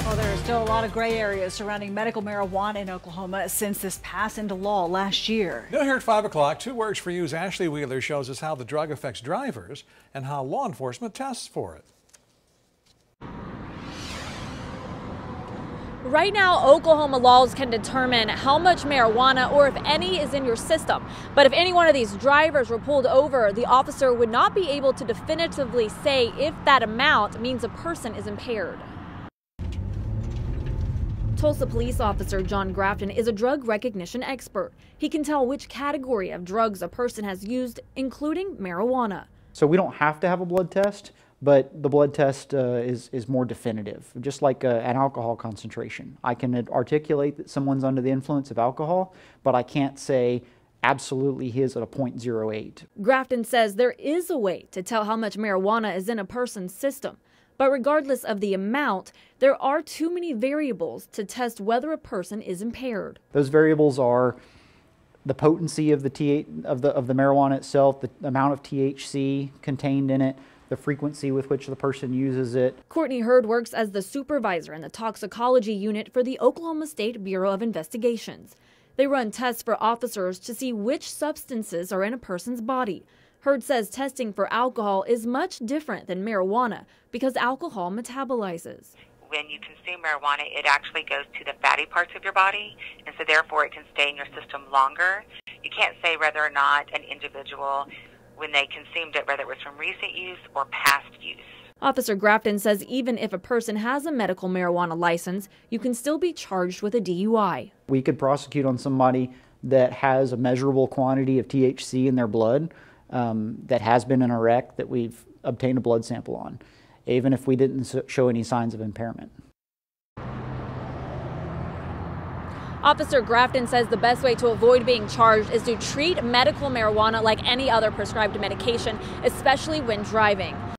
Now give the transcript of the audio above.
Well, there are still a lot of gray areas surrounding medical marijuana in Oklahoma since this passed into law last year. Now here at 5 o'clock, 2 Words for You's Ashley Wheeler shows us how the drug affects drivers and how law enforcement tests for it. Right now, Oklahoma laws can determine how much marijuana or if any is in your system. But if any one of these drivers were pulled over, the officer would not be able to definitively say if that amount means a person is impaired. Tulsa police officer John Grafton is a drug recognition expert. He can tell which category of drugs a person has used, including marijuana. So we don't have to have a blood test, but the blood test is more definitive, just like an alcohol concentration. I can articulate that someone's under the influence of alcohol, but I can't say absolutely he is at a 0.08. Grafton says there is a way to tell how much marijuana is in a person's system. But regardless of the amount, there are too many variables to test whether a person is impaired. Those variables are the potency of the marijuana itself, the amount of THC contained in it, the frequency with which the person uses it. Courtney Hurd works as the supervisor in the toxicology unit for the Oklahoma State Bureau of Investigations. They run tests for officers to see which substances are in a person's body. Hurd says testing for alcohol is much different than marijuana because alcohol metabolizes. When you consume marijuana, it actually goes to the fatty parts of your body, and so therefore it can stay in your system longer. You can't say whether or not an individual, when they consumed it, whether it was from recent use or past use. Officer Grafton says even if a person has a medical marijuana license, you can still be charged with a DUI. We could prosecute on somebody that has a measurable quantity of THC in their blood, that has been in a wreck that we've obtained a blood sample on, even if we didn't show any signs of impairment. Officer Grafton says the best way to avoid being charged is to treat medical marijuana like any other prescribed medication, especially when driving.